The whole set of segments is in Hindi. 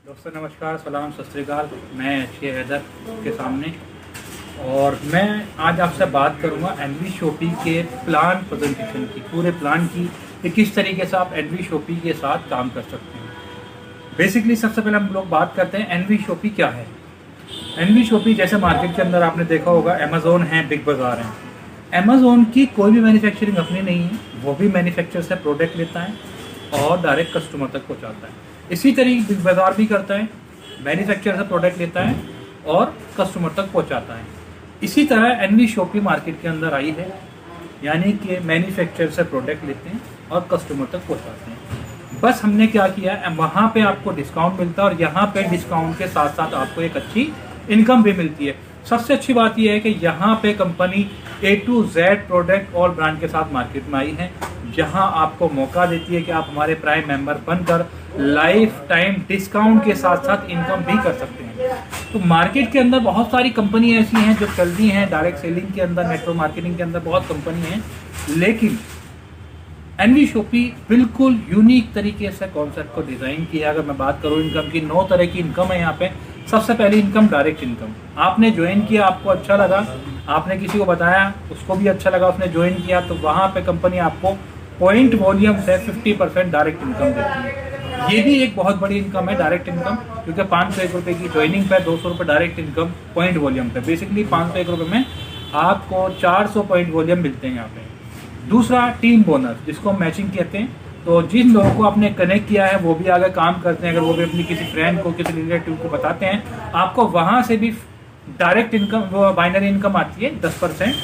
दोस्तों नमस्कार, सलाम, सत श्री अकाल। मैं एचके हैदर के सामने और मैं आज आपसे बात करूंगा एनवी शॉपी के प्लान प्रेजेंटेशन की, पूरे प्लान की कि किस तरीके से आप एनवी शॉपी के साथ काम कर सकते हैं। बेसिकली सबसे पहले हम लोग बात करते हैं एनवी शॉपी क्या है। एनवी शॉपी जैसे मार्केट के अंदर आपने देखा होगा अमेजोन है, बिग बाज़ार है। अमेजोन की कोई भी मैन्युफैक्चरिंग अपनी नहीं है, वो भी मैन्युफैक्चर से प्रोडक्ट लेता है और डायरेक्ट कस्टमर तक पहुँचाता है। इसी तरीके बिग बाज़ार भी करता है, मैन्युफैक्चर से प्रोडक्ट लेता है और कस्टमर तक पहुंचाता है। इसी तरह एनवी शॉपी मार्केट के अंदर आई है, यानी कि मैन्युफैक्चर से प्रोडक्ट लेते हैं और कस्टमर तक पहुंचाते हैं। बस हमने क्या किया, वहाँ पे आपको डिस्काउंट मिलता है और यहाँ पे डिस्काउंट के साथ साथ आपको एक अच्छी इनकम भी मिलती है। सबसे अच्छी बात यह है कि यहाँ पे company A to Z product और ब्रांड के साथ मार्केट में आई है, जहाँ आपको मौका देती है कि आप हमारे प्राइम मेंबर बनकर लाइफ टाइम डिस्काउंट के साथ साथ इनकम भी कर सकते हैं। तो मार्केट के अंदर बहुत सारी कंपनी ऐसी हैं जो चल रही हैं डायरेक्ट सेलिंग के अंदर, नेटवर्क मार्केटिंग के अंदर बहुत कंपनी हैं, लेकिन एनवी शॉपी बिल्कुल यूनिक तरीके से कॉन्सेप्ट को डिज़ाइन किया। अगर मैं बात करूँ इनकम की, 9 तरह की इनकम है यहाँ पे। सबसे पहली इनकम डायरेक्ट इनकम। आपने ज्वाइन किया, आपको अच्छा लगा, आपने किसी को बताया, उसको भी अच्छा लगा, उसने ज्वाइन किया, तो वहाँ पे कंपनी आपको पॉइंट वॉल्यूम से 50% डायरेक्ट इनकम देती है। ये भी एक बहुत बड़ी इनकम है, डायरेक्ट इनकम, क्योंकि 501 रुपये की ज्वाइनिंग पे 200 रुपये डायरेक्ट इनकम पॉइंट वॉल्यूम पे। बेसिकली 501 रुपये में आपको 400 पॉइंट वॉल्यूम मिलते हैं यहाँ पे। दूसरा टीम बोनस, जिसको हम मैचिंग कहते हैं। तो जिन लोगों को आपने कनेक्ट किया है वो भी आगे काम करते हैं, अगर वो भी अपनी किसी फ्रेंड को, किसी रिलेटिव को बताते हैं, आपको वहाँ से भी डायरेक्ट इनकम, वो बाइनरी इनकम आती है 10%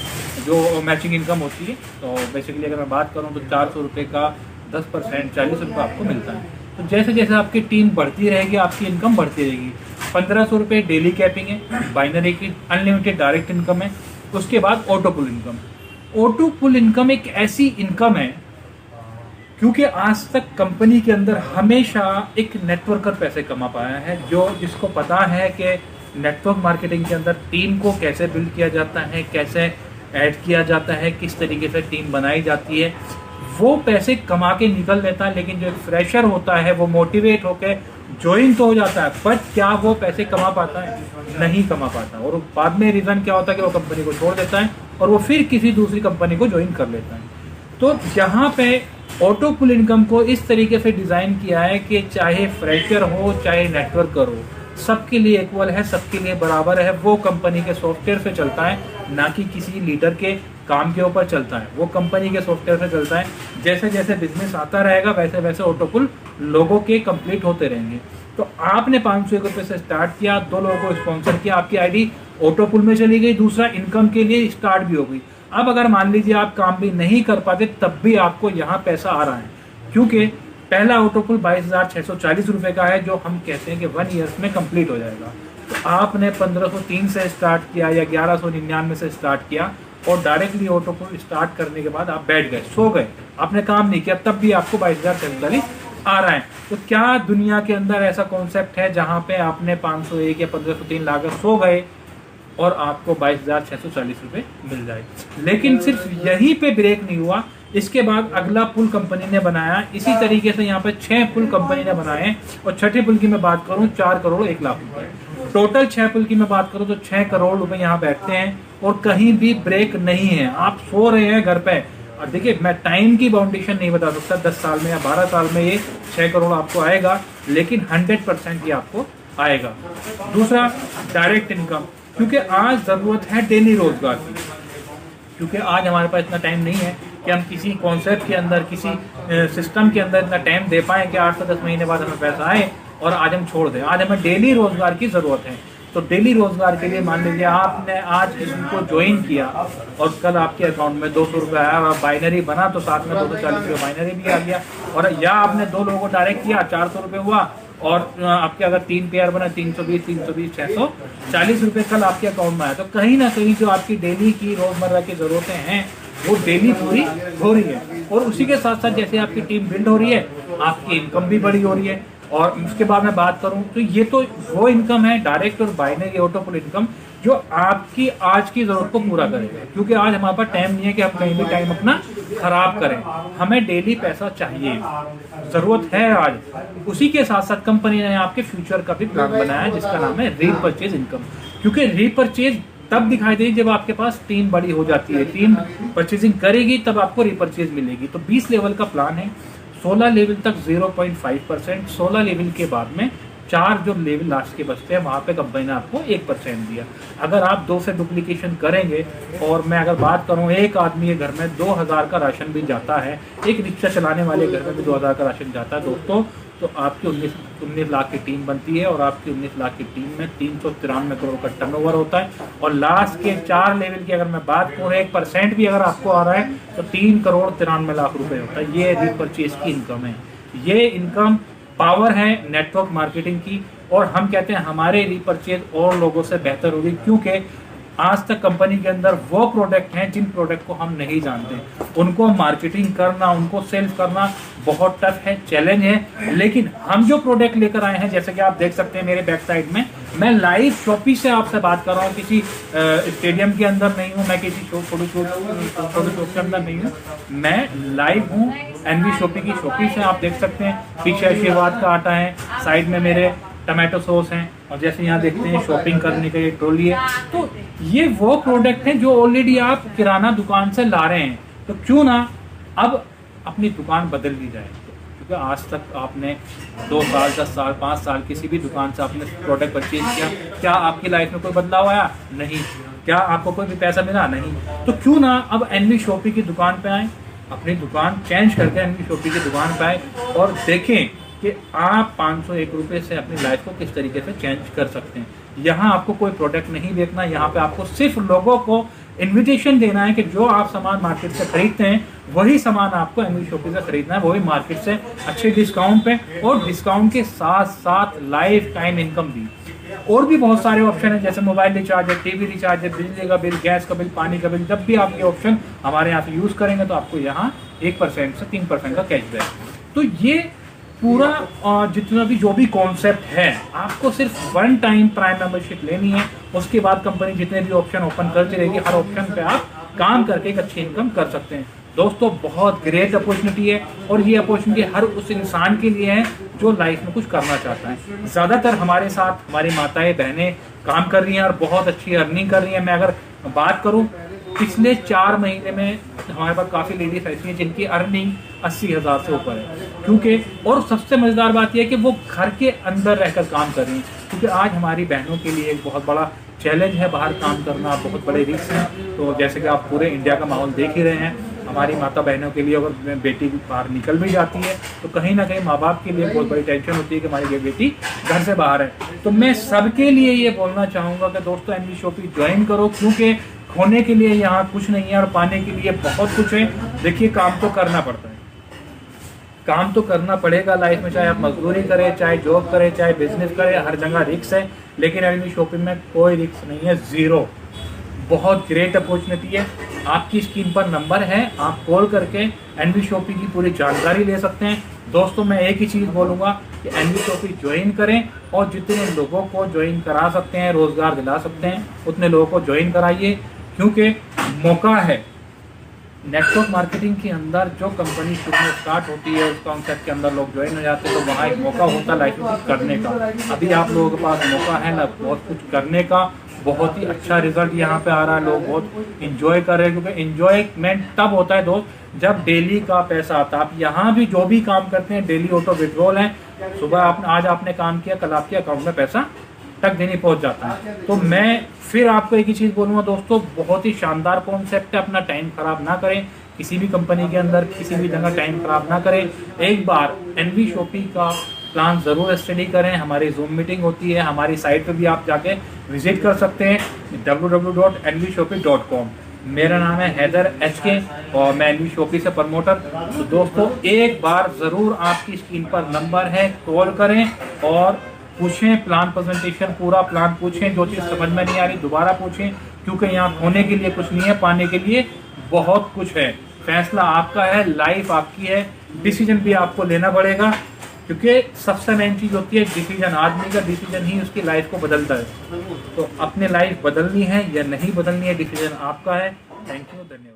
जो मैचिंग इनकम होती है। तो बेसिकली अगर मैं बात करूँ तो 400 रुपये का 10% 40 रुपये आपको मिलता है। तो जैसे जैसे आपकी टीम बढ़ती रहेगी आपकी इनकम बढ़ती रहेगी। 1500 रुपये डेली कैपिंग है, बाइनरी की अनलिमिटेड डायरेक्ट इनकम है। उसके बाद ऑटो पुल इनकम। ऑटो पुल इनकम एक ऐसी इनकम है क्योंकि आज तक कंपनी के अंदर हमेशा एक नेटवर्कर पैसे कमा पाया है, जो जिसको पता है कि नेटवर्क मार्केटिंग के अंदर टीम को कैसे बिल्ड किया जाता है, कैसे ऐड किया जाता है, किस तरीके से टीम बनाई जाती है, वो पैसे कमा के निकल लेता है। लेकिन जो एक फ्रेशर होता है वो मोटिवेट होकर ज्वाइन तो हो जाता है, बट क्या वो पैसे कमा पाता है? नहीं कमा पाता। और बाद में रीज़न क्या होता है कि वो कंपनी को छोड़ देता है और वो फिर किसी दूसरी कंपनी को ज्वाइन कर लेता है। तो यहाँ पे ऑटो पुल इनकम को इस तरीके से डिज़ाइन किया है कि चाहे फ्रेशर हो चाहे नेटवर्कर हो, सबके लिए इक्वल है, सबके लिए बराबर है। वो कंपनी के सॉफ्टवेयर से चलता है, ना कि किसी लीडर के काम के ऊपर चलता है। वो कंपनी के सॉफ्टवेयर से चलता है। जैसे जैसे बिजनेस आता रहेगा वैसे वैसे ऑटो पुल लोगों के कंप्लीट होते रहेंगे। तो आपने 501 रुपये से स्टार्ट किया, 2 लोगों को स्पॉन्सर किया, आपकी आईडी ऑटो पुल में चली गई, दूसरा इनकम के लिए स्टार्ट भी हो गई। अब अगर मान लीजिए आप काम भी नहीं कर पाते तब भी आपको यहाँ पैसा आ रहा है, क्योंकि पहला ऑटो पुल 22,640 रुपये का है, जो हम कहते हैं कि 1 ईयर्स में कंप्लीट हो जाएगा। तो आपने 1503 से स्टार्ट किया या 1199 से स्टार्ट किया और डायरेक्टली ऑटो पुल स्टार्ट करने के बाद आप बैठ गए, सो गए, आपने काम नहीं किया, तब भी आपको 22,640 आ रहा है। तो क्या दुनिया के अंदर ऐसा कॉन्सेप्ट है जहाँ पे आपने 501 या 1503 लाकर सो गए और आपको 22,640 रुपये मिल जाए? लेकिन सिर्फ यहीं पे ब्रेक नहीं हुआ, इसके बाद अगला पुल कंपनी ने बनाया। इसी तरीके से यहाँ पे 6 पुल कंपनी ने बनाए और छठे पुल की मैं बात करूँ 4 करोड़ 1 लाख रुपए। टोटल 6 पुल की मैं बात करूँ तो 6 करोड़ रुपए यहाँ बैठते हैं और कहीं भी ब्रेक नहीं है। आप सो रहे हैं घर पे। और देखिए, मैं टाइम की बाउंडेशन नहीं बता सकता, 10 साल में या 12 साल में ये 6 करोड़ आपको आएगा, लेकिन 100% ये आपको आएगा। दूसरा डायरेक्ट इनकम, क्योंकि आज ज़रूरत है डेली रोजगार की। क्योंकि आज हमारे पास इतना टाइम नहीं है कि हम किसी कॉन्सेप्ट के अंदर, किसी सिस्टम के अंदर इतना टाइम दे पाएँ कि 8 से 10 महीने बाद हमें पैसा आए और आज हम छोड़ दें। आज हमें डेली रोजगार की ज़रूरत है। तो डेली रोजगार के लिए मान लीजिए आपने आज किसी को ज्वाइन किया और कल आपके अकाउंट में 200 रुपये आया और बाइनरी बना तो साथ में 240 रुपये बाइनरी भी आ गया। और या आपने 2 लोगों को डायरेक्ट किया, 400 रुपये हुआ, और आपके अगर 3 पेयर बना 320 640 रुपये कल आपके अकाउंट में आया। तो कहीं ना कहीं जो आपकी डेली की रोजमर्रा की ज़रूरतें हैं वो डेली पूरी हो रही है। और उसी के साथ साथ जैसे आपकी टीम बिल्ड हो रही है, आपकी इनकम भी बड़ी हो रही है। और उसके बाद मैं बात करूं तो ये तो वो इनकम है डायरेक्ट और बाइनरी ऑटो पुल इनकम, जो आपकी आज की ज़रूरत को पूरा करेगा। क्योंकि आज हमारे पास टाइम नहीं है कि हम कहीं भी टाइम अपना खराब करें, हमें डेली पैसा चाहिए, जरूरत है आज। उसी के साथ साथ कंपनी ने आपके फ्यूचर का भी प्लान बनाया है जिसका नाम है रीपरचेज इनकम, क्योंकि रीपरचेज तब दिखाई देगी जब आपके पास टीम बड़ी हो जाती है, टीम परचेजिंग करेगी तब आपको रीपरचेज मिलेगी। तो 20 लेवल का प्लान है, 16 लेवल तक 0.5%, 16 लेवल के बाद में 4 जो लेवल लास्ट के बचते हैं वहाँ पे कंपनी ने आपको 1% दिया। अगर आप 2 से डुप्लीकेशन करेंगे, और मैं अगर बात करूँ एक आदमी के घर में 2000 का राशन भी जाता है, एक रिक्शा चलाने वाले घर में भी 2000 का राशन जाता है दोस्तों, तो आपकी 19 लाख की टीम बनती है, और आपकी 19 लाख की टीम में 393 करोड़ का टर्नओवर होता है। और लास्ट के 4 लेवल की अगर मैं बात करूँ 1% भी अगर आपको आ रहा है तो 3 करोड़ 93 लाख रुपए होता है। ये रीपरचेज की इनकम है, ये इनकम पावर है नेटवर्क मार्केटिंग की। और हम कहते हैं हमारे रीपरचेज और लोगों से बेहतर होगी, क्योंकि आज तक कंपनी के अंदर वो प्रोडक्ट हैं जिन प्रोडक्ट को हम नहीं जानते, उनको मार्केटिंग करना, उनको सेल करना बहुत टफ है, चैलेंज है। लेकिन हम जो प्रोडक्ट लेकर आए हैं, जैसे कि आप देख सकते हैं मेरे बैक साइड में, मैं लाइव शॉपी से आपसे बात कर रहा हूँ, किसी स्टेडियम के अंदर नहीं हूँ, मैं किसी छोटे शॉप के अंदर नहीं हूँ, मैं लाइव हूँ एनवी शॉपी की शॉपी से। आप देख सकते हैं पीछे आशीर्वाद का आटा है, साइड में मेरे टमाटो सॉस हैं, और जैसे यहाँ देखते हैं शॉपिंग करने का ये ट्रॉली है। तो ये वो प्रोडक्ट हैं जो ऑलरेडी आप किराना दुकान से ला रहे हैं, तो क्यों ना अब अपनी दुकान बदल ली जाए। क्योंकि आज तक आपने 2 साल 10 साल 5 साल किसी भी दुकान से आपने प्रोडक्ट परचेज किया, क्या आपकी लाइफ में कोई बदलाव आया? नहीं। क्या आपको कोई भी पैसा मिला? नहीं। तो क्यों ना अब एनवी शॉपी की दुकान पे आए, अपनी दुकान चेंज करके एनवी शॉपी की दुकान पे आए और देखें कि आप 501 रुपये से अपनी लाइफ को किस तरीके से चेंज कर सकते हैं। यहाँ आपको कोई प्रोडक्ट नहीं देखना, यहाँ पे आपको सिर्फ लोगों को इन्विटेशन देना है कि जो आप सामान मार्केट से खरीदते हैं वही सामान आपको एनवी शॉपी से खरीदना है, वही मार्केट से अच्छे डिस्काउंट पे, और डिस्काउंट के साथ साथ लाइफ टाइम इनकम भी। और भी बहुत सारे ऑप्शन है, जैसे मोबाइल रिचार्ज है, टीवी रिचार्ज है, बिजली का बिल, गैस का बिल, पानी का बिल। जब भी आप ये ऑप्शन हमारे यहाँ से यूज करेंगे तो आपको यहाँ 1% से 3% का कैशबैक। तो ये पूरा जितना भी जो भी कॉन्सेप्ट है, आपको सिर्फ 1 टाइम प्राइम मेंबरशिप लेनी है, उसके बाद कंपनी जितने भी ऑप्शन ओपन करती रहेगी, हर ऑप्शन पे आप काम करके एक अच्छी इनकम कर सकते हैं। दोस्तों बहुत ग्रेट अपॉर्चुनिटी है, और ये अपॉर्चुनिटी हर उस इंसान के लिए है जो लाइफ में कुछ करना चाहता है। ज़्यादातर हमारे साथ हमारी माताएं बहनें काम कर रही हैं और बहुत अच्छी अर्निंग कर रही हैं। मैं अगर बात करूं पिछले 4 महीने में हमारे पास काफ़ी लेडीज ऐसी हैं जिनकी अर्निंग 80,000 से ऊपर है, क्योंकि और सबसे मज़ेदार बात यह है कि वो घर के अंदर रहकर काम कर रही हैं। क्योंकि आज हमारी बहनों के लिए एक बहुत बड़ा चैलेंज है बाहर काम करना, बहुत बड़े रिस्क हैं। तो जैसे कि आप पूरे इंडिया का माहौल देख ही रहे हैं, हमारी माता बहनों के लिए अगर बेटी बाहर निकल भी जाती है तो कहीं ना कहीं माँ बाप के लिए बहुत बड़ी टेंशन होती है कि हमारी बेटी घर से बाहर है। तो मैं सबके लिए ये बोलना चाहूँगा कि दोस्तों एनवी शॉपी ज्वाइन करो, क्योंकि खोने के लिए यहाँ कुछ नहीं है और पाने के लिए बहुत कुछ है। देखिए काम तो करना पड़ता है, काम तो करना पड़ेगा लाइफ में, चाहे आप मजदूरी करें, चाहे जॉब करें, चाहे बिजनेस करें, हर जगह रिस्क है। लेकिन एनवी शॉपिंग में कोई रिस्क नहीं है, जीरो। बहुत ग्रेट अपॉर्चुनिटी है। आपकी स्क्रीन पर नंबर है, आप कॉल करके एनवी शॉपी की पूरी जानकारी ले सकते हैं। दोस्तों मैं एक ही चीज़ बोलूँगा कि एनवी शॉपी ज्वाइन करें, और जितने लोगों को ज्वाइन करा सकते हैं, रोज़गार दिला सकते हैं, उतने लोगों को ज्वाइन कराइए, क्योंकि मौका है। नेटवर्क मार्केटिंग के अंदर जो कंपनी शुरू में स्टार्ट होती है, उस कॉन्सेप्ट के अंदर लोग ज्वाइन हो जाते हैं, तो वहाँ एक मौका होता है लाइफ में कुछ करने का। अभी आप लोगों के पास मौका है ना बहुत कुछ करने का, बहुत ही अच्छा रिजल्ट यहाँ पे आ रहा है, लोग बहुत इंजॉय कर रहे हैं। क्योंकि इंजॉयमेंट तब होता है दोस्त जब डेली का पैसा आता है। आप यहाँ भी जो भी काम करते हैं डेली ऑटो विड्रॉल है, सुबह आज आपने काम किया, कल आपके अकाउंट में पैसा तक देने पहुँच जाता है। तो मैं फिर आपको एक ही चीज़ बोलूँगा दोस्तों, बहुत ही शानदार कॉन्सेप्ट है, अपना टाइम खराब ना करें, किसी भी कंपनी के अंदर किसी भी जगह टाइम खराब ना करें। एक बार एनवी शॉपी का प्लान ज़रूर स्टडी करें। हमारी जूम मीटिंग होती है, हमारी साइट पे भी आप जाके विजिट कर सकते हैं www.nvshopee.com। मेरा नाम है हैदर HK और मैं एनवी शॉपी से प्रमोटर। तो दोस्तों एक बार ज़रूर आपकी स्क्रीन पर नंबर है, कॉल करें और पूछें प्लान प्रेजेंटेशन, पूरा प्लान पूछें। जो चीज़ समझ में नहीं आ रही दोबारा पूछें, क्योंकि यहाँ खोने के लिए कुछ नहीं है, पाने के लिए बहुत कुछ है। फैसला आपका है, लाइफ आपकी है, डिसीजन भी आपको लेना पड़ेगा, क्योंकि सबसे मेन चीज़ होती है डिसीजन। आदमी का डिसीजन ही उसकी लाइफ को बदलता है। तो अपनी लाइफ बदलनी है या नहीं बदलनी है, डिसीजन आपका है। थैंक यू, धन्यवाद।